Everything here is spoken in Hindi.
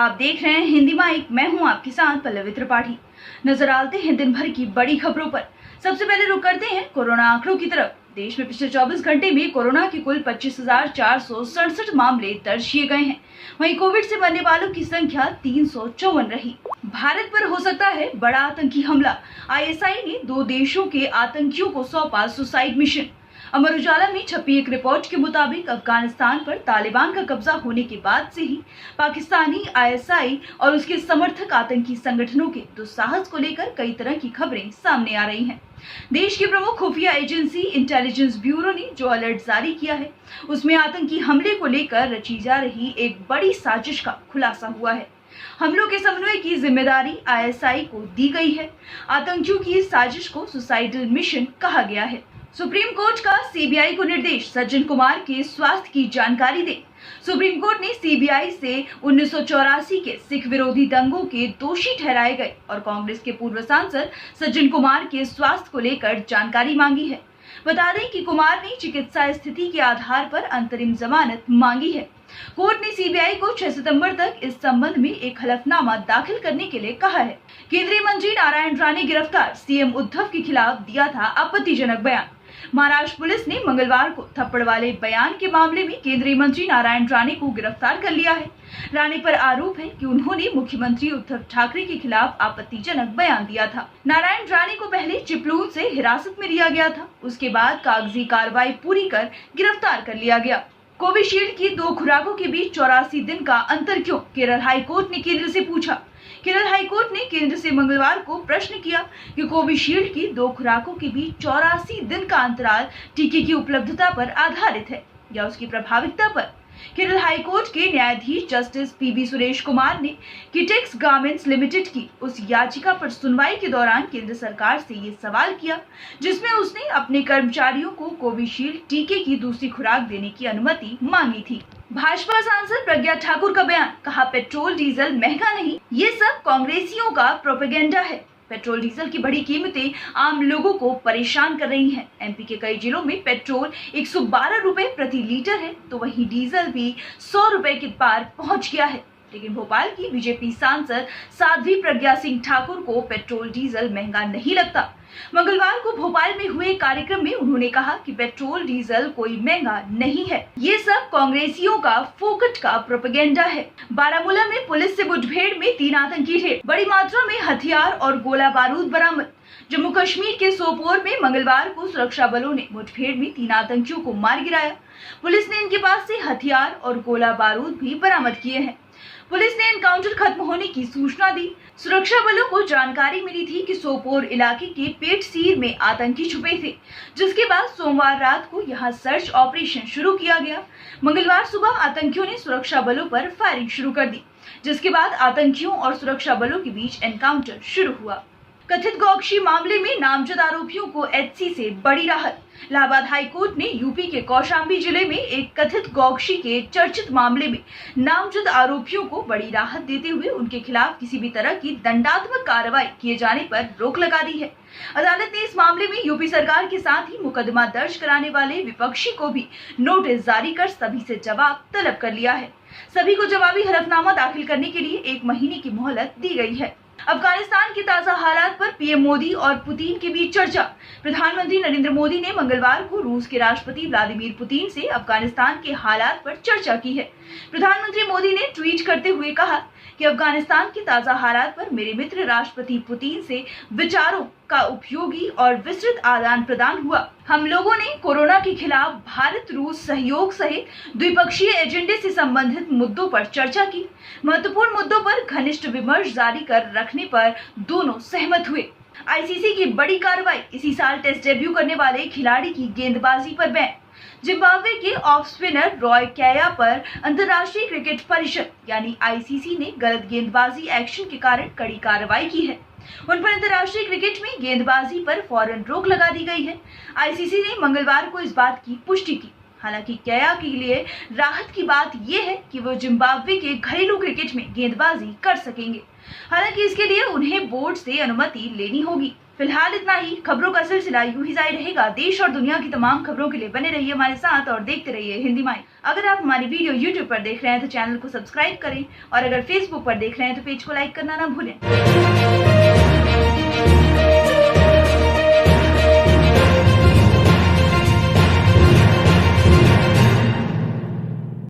आप देख रहे हैं हिंदी माइक। मैं हूं आपके साथ पल्लवी त्रिपाठी। नजर डालते हैं दिन भर की बड़ी खबरों पर। सबसे पहले रुक करते हैं कोरोना आंकड़ों की तरफ। देश में पिछले 24 घंटे में कोरोना के कुल 25,467 मामले दर्ज किए गए हैं। वहीं कोविड से मरने वालों की संख्या 354 रही। भारत पर हो सकता है बड़ा आतंकी हमला। आईएसआई ने 2 देशों के आतंकियों को सौंपा सुसाइड मिशन। अमर उजाला में छपी एक रिपोर्ट के मुताबिक अफगानिस्तान पर तालिबान का कब्जा होने के बाद से ही पाकिस्तानी आईएसआई और उसके समर्थक आतंकी संगठनों के दुस्साहस को लेकर कई तरह की खबरें सामने आ रही हैं। देश की प्रमुख खुफिया एजेंसी इंटेलिजेंस ब्यूरो ने जो अलर्ट जारी किया है, उसमें आतंकी हमले को लेकर रची जा रही एक बड़ी साजिश का खुलासा हुआ है। हमलों के समन्वय की जिम्मेदारी आईएसआई को दी गई है। आतंकियों की इस साजिश को सुसाइडल मिशन कहा गया है। सुप्रीम कोर्ट का सीबीआई को निर्देश, सज्जन कुमार के स्वास्थ्य की जानकारी दे। सुप्रीम कोर्ट ने सीबीआई से 1984 के सिख विरोधी दंगों के दोषी ठहराए गए और कांग्रेस के पूर्व सांसद सज्जन कुमार के स्वास्थ्य को लेकर जानकारी मांगी है। बता दें कि कुमार ने चिकित्सा स्थिति के आधार पर अंतरिम जमानत मांगी है। कोर्ट ने सीबीआई को 6 सितंबर तक इस संबंध में एक हलफनामा दाखिल करने के लिए कहा है। केंद्रीय मंत्री नारायण राणे गिरफ्तार, सीएम उद्धव के खिलाफ दिया था आपत्तिजनक बयान। महाराष्ट्र पुलिस ने मंगलवार को थप्पड़ वाले बयान के मामले में केंद्रीय मंत्री नारायण राणे को गिरफ्तार कर लिया है। राणे पर आरोप है कि उन्होंने मुख्यमंत्री उद्धव ठाकरे के खिलाफ आपत्तिजनक बयान दिया था। नारायण राणे को पहले चिपलून से हिरासत में लिया गया था, उसके बाद कागजी कार्रवाई पूरी कर गिरफ्तार कर लिया गया। कोविशील्ड की 2 खुराकों के बीच 84 दिन का अंतर क्यों? केरल हाईकोर्ट ने केंद्र से पूछा। केरल हाईकोर्ट ने केंद्र से मंगलवार को प्रश्न किया कि कोविशील्ड की 2 खुराकों के बीच 84 दिन का अंतराल टीके की उपलब्धता पर आधारित है या उसकी प्रभाविता पर। केरल हाईकोर्ट के न्यायाधीश जस्टिस पीबी सुरेश कुमार ने किटेक्स गारमेंट्स लिमिटेड की उस याचिका पर सुनवाई के दौरान केंद्र सरकार से ये सवाल किया, जिसमें उसने अपने कर्मचारियों को कोविशील्ड टीके की दूसरी खुराक देने की अनुमति मांगी थी। भाजपा सांसद प्रज्ञा ठाकुर का बयान, कहा पेट्रोल डीजल महंगा नहीं, ये सब कांग्रेसियों का प्रोपेगेंडा है। पेट्रोल डीजल की बढ़ी कीमतें आम लोगों को परेशान कर रही हैं। एमपी के कई जिलों में पेट्रोल 112 रुपए प्रति लीटर है, तो वहीं डीजल भी 100 रुपए के पार पहुंच गया है। लेकिन भोपाल की बीजेपी सांसद साध्वी प्रज्ञा सिंह ठाकुर को पेट्रोल डीजल महंगा नहीं लगता। मंगलवार को भोपाल में हुए कार्यक्रम में उन्होंने कहा कि पेट्रोल डीजल कोई महंगा नहीं है, ये सब कांग्रेसियों का फोकट का प्रोपेगेंडा है। बारामूला में पुलिस से मुठभेड़ में 3 आतंकी ढेर, बड़ी मात्रा में हथियार और गोला बारूद बरामद। जम्मू कश्मीर के सोपोर में मंगलवार को सुरक्षा बलों ने मुठभेड़ में 3 आतंकियों को मार गिराया। पुलिस ने इनके पास से हथियार और गोला बारूद भी बरामद किए हैं। पुलिस ने एनकाउंटर खत्म होने की सूचना दी। सुरक्षा बलों को जानकारी मिली थी कि सोपोर इलाके के पेटसीर में आतंकी छुपे थे, जिसके बाद सोमवार रात को यहां सर्च ऑपरेशन शुरू किया गया। मंगलवार सुबह आतंकियों ने सुरक्षा बलों पर फायरिंग शुरू कर दी, जिसके बाद आतंकियों और सुरक्षा बलों के बीच एनकाउंटर शुरू हुआ। कथित गौकशी मामले में नामजद आरोपियों को एचसी से बड़ी राहत। इलाहाबाद हाईकोर्ट ने यूपी के कौशाम्बी जिले में एक कथित गौकशी के चर्चित मामले में नामजद आरोपियों को बड़ी राहत देते हुए उनके खिलाफ किसी भी तरह की दंडात्मक कार्रवाई किए जाने पर रोक लगा दी है। अदालत ने इस मामले में यूपी सरकार के साथ ही मुकदमा दर्ज कराने वाले विपक्षी को भी नोटिस जारी कर सभी से जवाब तलब कर लिया है। सभी को जवाबी हलफनामा दाखिल करने के लिए 1 महीने की मोहलत दी गई है। अफगानिस्तान के ताजा हालात पर पीएम मोदी और पुतिन के बीच चर्चा। प्रधानमंत्री नरेंद्र मोदी ने मंगलवार को रूस के राष्ट्रपति व्लादिमीर पुतिन से अफगानिस्तान के हालात पर चर्चा की है। प्रधानमंत्री मोदी ने ट्वीट करते हुए कहा कि अफगानिस्तान के ताजा हालात पर मेरे मित्र राष्ट्रपति पुतिन से विचारों का उपयोगी और विस्तृत आदान प्रदान हुआ। हम लोगों ने कोरोना के खिलाफ भारत रूस सहयोग सहित द्विपक्षीय एजेंडे से संबंधित मुद्दों पर चर्चा की। महत्वपूर्ण मुद्दों पर घनिष्ठ विमर्श जारी कर रखने पर दोनों सहमत हुए। आईसीसी की बड़ी कार्रवाई, इसी साल टेस्ट डेब्यू करने वाले खिलाड़ी की गेंदबाजी पर बैन। जिम्बाब्वे के ऑफ स्पिनर रॉय कैया पर अंतर्राष्ट्रीय क्रिकेट परिषद यानी आईसीसी ने गलत गेंदबाजी एक्शन के कारण कड़ी कार्रवाई की है। उन पर अंतर्राष्ट्रीय क्रिकेट में गेंदबाजी पर फौरन रोक लगा दी गई है। आईसीसी ने मंगलवार को इस बात की पुष्टि की। हालांकि कैया के लिए राहत की बात यह है कि वो जिम्बाब्वे के घरेलू क्रिकेट में गेंदबाजी कर सकेंगे। हालांकि इसके लिए उन्हें बोर्ड से अनुमति लेनी होगी। फिलहाल इतना ही। खबरों का सिलसिला यूं ही जारी रहेगा। देश और दुनिया की तमाम खबरों के लिए बने रहिए हमारे साथ और देखते रहिए हिंदी माइक। अगर आप हमारी वीडियो यूट्यूब पर देख रहे हैं तो चैनल को सब्सक्राइब करें और अगर फेसबुक पर देख रहे हैं तो पेज को लाइक करना ना भूलें।